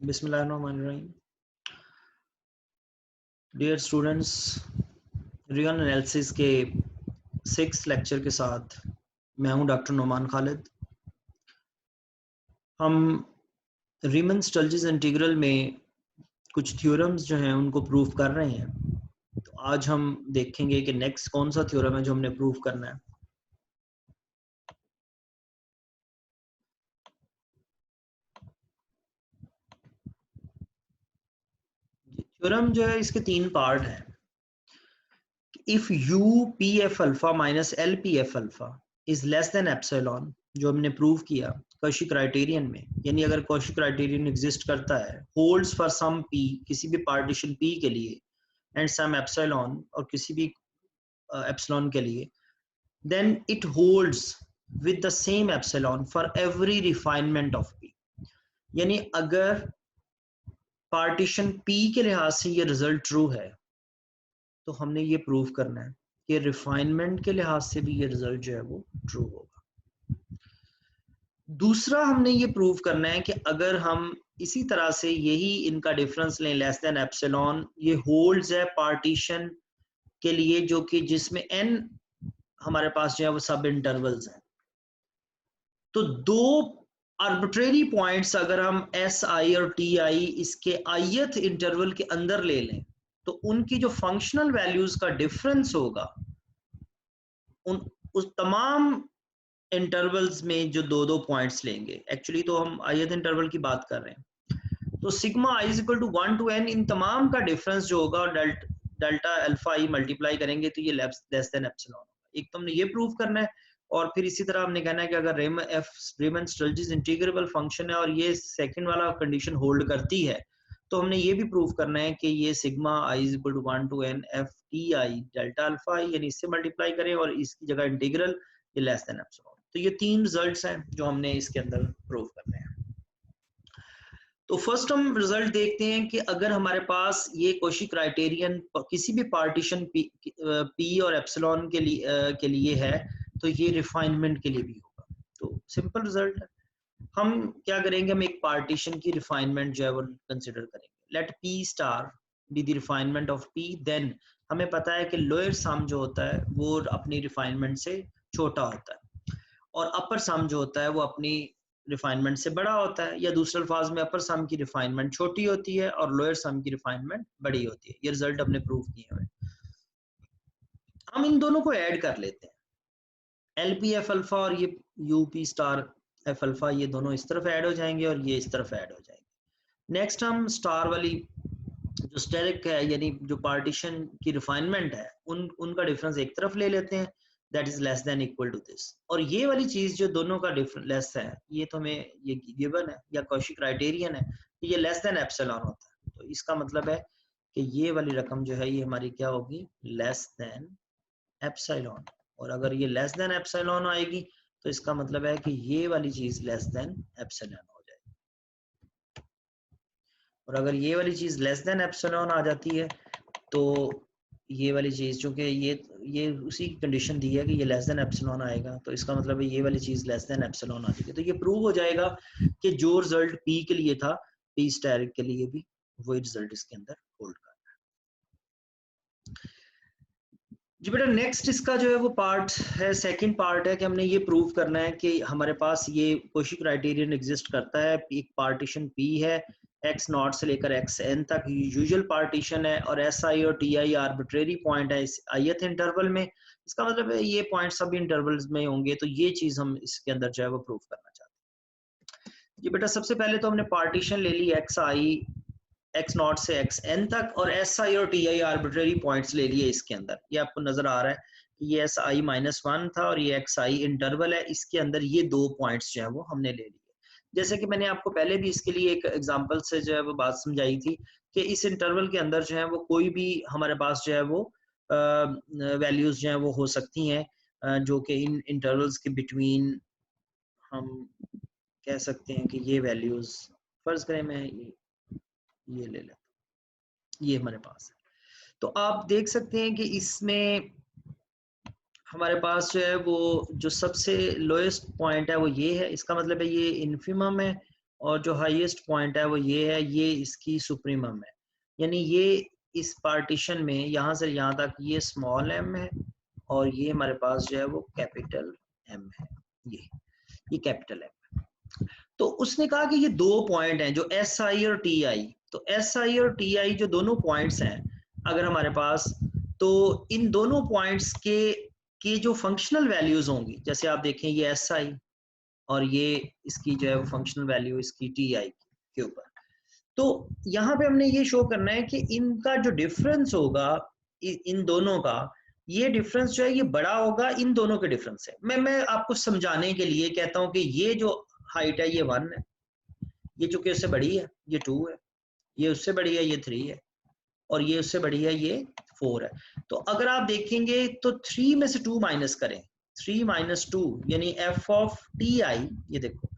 बिस्मिल्लाहिर्रहमानिर्रहीम। Dear students, real analysis के 6 lecture के साथ मैं हूं डॉक्टर नोमान खालिद। हम रीमन स्टल्जिस इंटीग्रल में कुछ थ्योरम्स जो हैं उनको प्रूव कर रहे हैं। तो आज हम देखेंगे कि नेक्स्ट कौन सा थ्योरम है जो हमने प्रूव करना है। थ्योरम जो है इसके 3 पार्ट हैं। If U P F alpha minus L P F alpha is less then epsilon, जो हमने प्रूव किया कॉची क्राइटेरियन में, यानी अगर कॉची क्राइटेरियन एग्जिस्ट करता है, होल्ड्स फॉर सम पी, किसी भी पार्टीशन पी के लिए, एंड सम एप्सिलॉन, और किसी भी एप्सिलॉन के लिए, then it holds with the same epsilon for every refinement of P. यानी अगर पार्टीशन पी के लिहाज से ये रिजल्ट ट्रू है तो हमने ये प्रूव करना है कि रिफाइनमेंट के लिहाज से भी ये रिजल्ट जो है वो ट्रू होगा। दूसरा हमने ये प्रूव करना है कि अगर हम इसी तरह से यही इनका डिफरेंस लें लेस देन एप्सिलॉन, ये होल्ड्स है पार्टीशन के लिए जो कि जिसमें n हमारे पास जो है वो सब इंटरवल्स हैं। तो दो आर्बिट्रेरी पॉइंट्स अगर हम एस आई और टी आई इसके ith इंटरवल के अंदर ले लें तो उनकी जो फंक्शनल वैल्यूज का डिफरेंस होगा उस तमाम इंटरवल्स में जो दो पॉइंट्स लेंगे, एक्चुअली तो हम ith इंटरवल की बात कर रहे हैं, तो sigma i is equal to 1 to n, इन तमाम का डिफरेंस जो होगा डेल्टा अल्फा i मल्टीप्लाई करेंगे तो ये लेस देन एप्सिलॉन। एक तो हमने ये प्रूव करना है, और फिर इसी तरह हमने कहना है कि अगर रीमन स्टल्जिस इंटीग्रेबल फंक्शन है और ये सेकंड वाला कंडीशन होल्ड करती है तो हमने ये भी प्रूव करना है कि ये sigma i is equal to 1 to n f t i delta alpha i, यानी इससे मल्टीप्लाई करें और इसकी जगह इंटीग्रल ये लेस देन एप्सिलॉन। तो ये 3 रिजल्ट्स हैं जो हमने इसके अंदर प्रूव करने हैं। तो फर्स्ट हम रिजल्ट देखते हैं कि अगर हमारे पास ये कॉची क्राइटेरियन किसी भी पार्टीशन पी और एप्सिलॉन के लिए है तो ये रिफाइनमेंट के लिए भी होगा। तो सिंपल रिजल्ट है। हम क्या करेंगे, हम एक पार्टीशन की रिफाइनमेंट जो है वो कंसिडर करेंगे। Let P star be the refinement of P, then हमें पता है कि लोअर सम जो होता है वो अपनी रिफाइनमेंट से छोटा होता है और अपर सम जो होता है वो अपनी रिफाइनमेंट से बड़ा होता है, या दूसरे अल्फाज में अपर सम की रिफाइनमेंट छोटी होती है और लोअर सम की रिफाइनमेंट बड़ी होती है। ये रिजल्ट हमने प्रूव किए हुए। हम इन दोनों को ऐड कर लेते हैं, एल पी एफ अल्फा और ये U P star F alpha, ये दोनों इस तरफ ऐड हो जाएंगे और ये इस तरफ ऐड हो जाएंगे। नेक्स्ट हम स्टार वाली जो स्टेरिक है, यानी जो पार्टीशन की रिफाइनमेंट है, उनका डिफरेंस एक तरफ ले लेते हैं, that is less than equal to this. और ये वाली चीज जो दोनों का डिफरेंस लेस है, ये तो हमें ये गिवन है या कॉची क्राइटेरियन है, ये लेस देन एप्सिलॉन होता है। तो इसका मतलब है कि ये वाली रकम जो है ये हमारी क्या होगी, लेस देन एप्सिलॉन। और अगर ये लेस देन एप्सिलॉन आएगी तो इसका मतलब है कि ये वाली चीज लेस देन एप्सिलॉन हो जाएगी। और अगर ये वाली चीज लेस देन एप्सिलॉन आ जाती है तो ये वाली चीज, चूंकि ये उसी की कंडीशन दी है कि ये लेस देन एप्सिलॉन आएगा, तो इसका मतलब है ये वाली चीज लेस देन एप्सिलॉन आ जाएगी। तो ये प्रूव हो जाएगा कि जो रिजल्ट पी के लिए था पी स्टैरिक के लिए भी वही रिजल्ट इसके अंदर होल्ड करना है। जी बेटा, नेक्स्ट इसका जो है वो पार्ट है, सेकंड पार्ट है कि हमने ये प्रूव करना है कि हमारे पास ये कॉची क्राइटेरियन एग्जिस्ट करता है। एक पार्टीशन पी है, एक्स नॉट से लेकर एक्स एन तक यूजुअल पार्टीशन है, और एस आई और टी आई आर्बिट्रेरी पॉइंट है इस ith इंटरवल में। इसका मतलब है ये पॉइंट सभी इंटरवल्स में होंगे। तो ये चीज हम इसके अंदर जो है वो प्रूव करना चाहते हैं। जी बेटा, सबसे पहले तो हमने पार्टीशन ले ली एक्स आई एक्स नॉट से एक्स एन तक, और एस आई और टी आई आर्बिट्रेरी पॉइंट्स ले लिए इसके अंदर। ये आपको नजर आ रहा है कि ये एस आई -1 था और ये एक्स आई इंटरवल है, इसके अंदर ये 2 पॉइंट्स जो है वो हमने ले लिए। जैसे कि मैंने आपको पहले भी इसके लिए एक एग्जांपल से जो है वो बात समझाई थी कि इस इंटरवल के अंदर जो है वो कोई भी हमारे पास जो है वो वैल्यूज जो है वो हो सकती हैं, जो कि इन इंटरवल्स के बिटवीन हम कह सकते हैं कि ये वैल्यूज, फर्ज करें मैं ये ले लेता, ये हमारे पास है। तो आप देख सकते हैं कि इसमें हमारे पास जो है वो जो सबसे लोएस्ट पॉइंट है वो ये है। इसका मतलब है ये इन्फिमम है और जो हाईएस्ट पॉइंट है वो ये है, ये इसकी सुप्रीमम है, यानी ये इस पार्टीशन में यहाँ से यहाँ तक ये स्मॉल एम है और ये हमारे पास जो है वो कैपिटल एम है, ये कैपिटल एम। तो उसने कहा कि ये दो पॉइंट हैं जो एस आई और टी आई, तो एस आई और टी आई जो दोनों पॉइंट्स हैं अगर हमारे पास, तो इन दोनों पॉइंट्स के जो फंक्शनल वैल्यूज होंगी, जैसे आप देखें ये एस आई और ये इसकी जो है वो फंक्शनल वैल्यू इसकी टी आई के ऊपर, तो यहाँ पे हमने ये शो करना है कि इनका जो डिफरेंस होगा इन दोनों का, ये डिफरेंस जो है ये बड़ा होगा इन दोनों के डिफरेंस से। मैं आपको समझाने के लिए कहता हूँ कि ये जो हाइट है ये 1 है, ये चूंकि उससे बड़ी है ये 2 है, ये उससे बड़ी है ये 3 है, और ये उससे बड़ी है ये 4 है। तो अगर आप देखेंगे तो 3 में से 2 माइनस करें, 3 माइनस 2 यानी एफ ऑफ टी आई, ये देखो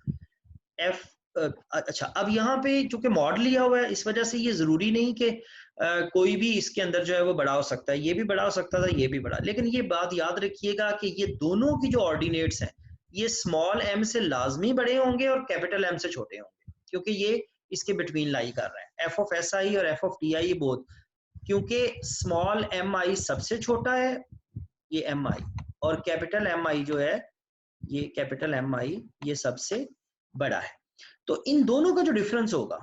एफ, अच्छा अब यहाँ पे चूंकि मॉड लिया हुआ है इस वजह से ये जरूरी नहीं कि कोई भी इसके अंदर जो है वो बड़ा हो सकता है, ये भी बड़ा हो सकता था, ये भी बड़ा, लेकिन ये बात याद रखिएगा कि ये दोनों की जो ऑर्डिनेट्स हैं ये स्मॉल एम से लाजमी बड़े होंगे और कैपिटल एम से छोटे होंगे, क्योंकि ये इसके बिटवीन लाई कर रहा है, एफ ऑफ एस आई और F of T I both, क्योंकि स्मॉल एम आई सबसे छोटा है ये एम आई, और कैपिटल एम आई जो है ये कैपिटल एम आई ये सबसे बड़ा है। तो इन दोनों का जो डिफरेंस होगा,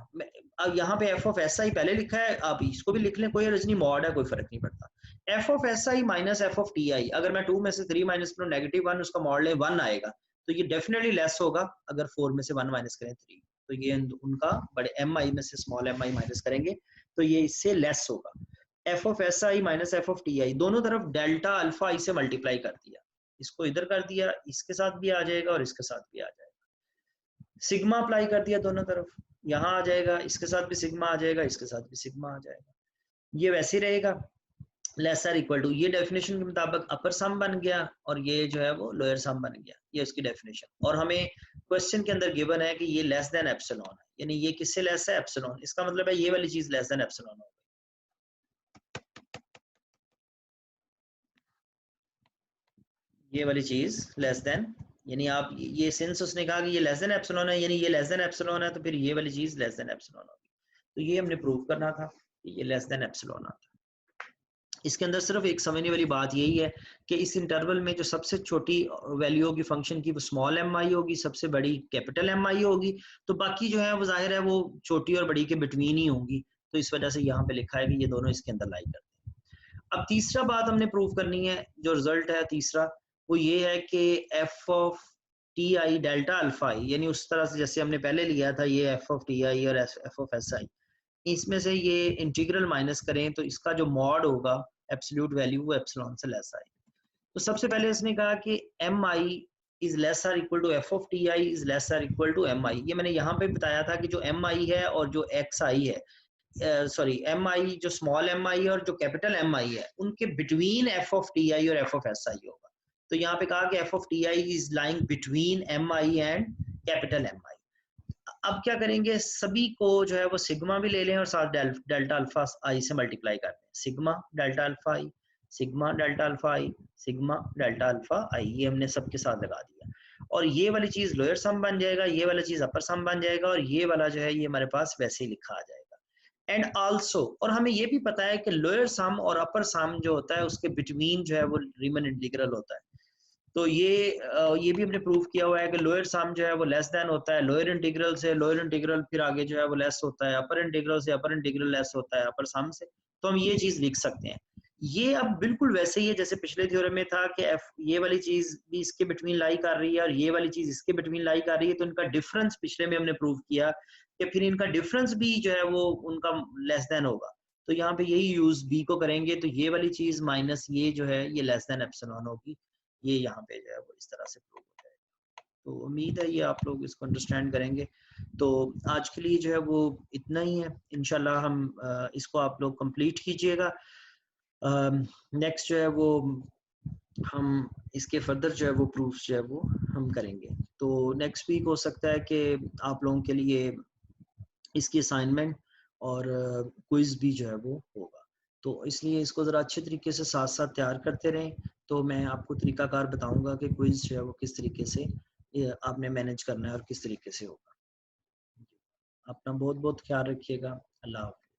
अब यहाँ पे एफ ऑफ एस आई पहले लिखा है, आप इसको भी लिख लें, कोई रजनी मॉड है कोई फर्क नहीं पड़ता, F of S I minus F of T आई, अगर मैं 2 में से 3 माइनस करूँ -1 उसका मॉड ले 1 आएगा, तो ये डेफिनेटली लेस होगा अगर 4 में से 1 माइनस करें 3, तो ये उनका बड़े एम आई में से स्मॉल एम आई माइनस करेंगे तो ये इससे लेस होगा। F of S I minus F of T आई, दोनों तरफ डेल्टा अल्फा आई से मल्टीप्लाई कर दिया, इसको इधर कर दिया, इसके साथ भी आ जाएगा और इसके साथ भी आ जाएगा, सिग्मा अप्लाई कर दिया दोनों तरफ, यहाँ आ जाएगा, इसके साथ भी सिग्मा आ जाएगा, इसके साथ भी सिग्मा आ जाएगा, ये वैसे ही रहेगा लेस आर इक्वल टू, ये डेफिनेशन के मुताबिक अपर सम बन गया और ये जो है वो लोअर सम बन गया, ये उसकी डेफिनेशन। और हमें क्वेश्चन के अंदर गिवन है कि ये लेस देन एप्सिलॉन है, यानी ये किससे लेस है, एप्सिलॉन, इसका मतलब है ये वाली चीज लेस देन एप्सिलॉन होगी, ये वाली चीज लेस देन, यानी आप ये सिंस उसने कहा कि ये लेस देन एप्सिलॉन है यानी ये लेस देन एप्सिलॉन है, तो फिर ये वाली चीज लेस देन एप्सिलॉन होगी, तो ये हमने प्रूव करना था कि ये लेस देन एप्सिलॉन आता है। इसके अंदर सिर्फ एक समझने वाली बात यही है कि इस इंटरवल में जो सबसे छोटी वैल्यू होगी फंक्शन की वो स्मॉल एम आई होगी, सबसे बड़ी कैपिटल एम आई होगी, तो बाकी जो है वो जाहिर है वो छोटी और बड़ी के बिटवीन ही होंगी, तो इस वजह से यहाँ पे लिखा है कि ये दोनों इसके अंदर लाई करते हैं। अब तीसरा बात हमने प्रूव करनी है, जो रिजल्ट है तीसरा वो ये है कि F of T I delta alpha I, यानी उस तरह से जैसे हमने पहले लिया था ये एफ ऑफ टी आई और एफ ऑफ एस आई, इसमें से ये इंटीग्रल माइनस करें तो इसका जो मॉड होगा एब्सोल्यूट वैल्यू वो एप्सिलॉन से लेस आएगी। तो सबसे पहले इसने कहा कि M I is less or equal to F of T I is less or equal to M I, ये मैंने यहाँ पे बताया था कि जो एम आई है और जो एक्स आई है, सॉरी एम आई जो स्मॉल एम आई और जो कैपिटल एम आई है उनके बिटवीन एफ ऑफ टी आई और एफ ऑफ एस आई होगा, तो यहाँ पे कहा कि F of T I is lying between M I and capital M I. अब क्या करेंगे, सभी को जो है वो सिग्मा भी ले लें और साथ डेल्टा अल्फा आई से मल्टीप्लाई कर दें, सिग्मा डेल्टा अल्फा आई, सिग्मा डेल्टा अल्फा आई, सिग्मा डेल्टा अल्फा आई, ये हमने सबके साथ लगा दिया, और ये वाली चीज लोअर सम बन जाएगा, ये वाला चीज अपर सम बन जाएगा, और ये वाला जो है ये हमारे पास वैसे ही लिखा आ जाएगा। एंड आल्सो, और हमें ये भी पता है कि लोअर सम और अपर सम जो होता है उसके बिटवीन जो है वो रीमन इंटीग्रल होता है, तो ये भी हमने प्रूव किया हुआ है कि लोअर सम जो है वो लेस देन होता है लोअर इंटीग्रल से, लोअर इंटीग्रल फिर आगे जो है वो लेस होता है अपर इंटीग्रल से, अपर इंटीग्रल लेस होता है अपर सम से, तो हम ये चीज लिख सकते हैं। ये अब बिल्कुल वैसे ही है जैसे पिछले थ्योरम में था कि ये वाली चीज भी इसके बिटवीन लाई कर रही है और ये वाली चीज इसके बिटवीन लाई कर रही है, तो इनका डिफरेंस पिछले में हमने प्रूव किया कि फिर इनका डिफरेंस भी जो है वो उनका लेस देन होगा, तो यहाँ पे यही यूज बी को करेंगे, तो ये वाली चीज माइनस ये जो है ये लेस देन एप्सिलॉन होगी, ये यहाँ पे जो है वो इस तरह से प्रूव हो जाएगा। तो उम्मीद है ये आप लोग इसको अंडरस्टैंड करेंगे। तो आज के लिए जो है वो इतना ही है, इंशाल्लाह हम इसको आप लोग कंप्लीट कीजिएगा। नेक्स्ट जो है वो हम इसके फर्दर जो है वो प्रूफ जो है वो हम करेंगे। तो नेक्स्ट वीक हो सकता है कि आप लोगों के लिए इसकी असाइनमेंट और क्विज भी जो है वो होगा, तो इसलिए इसको ज़रा अच्छे तरीके से साथ साथ तैयार करते रहें, तो मैं आपको तरीकाकार बताऊंगा कि क्विज जो है वो किस तरीके से आपने मैनेज करना है और किस तरीके से होगा। अपना बहुत बहुत ख्याल रखिएगा। अल्लाह हाफ़िज़।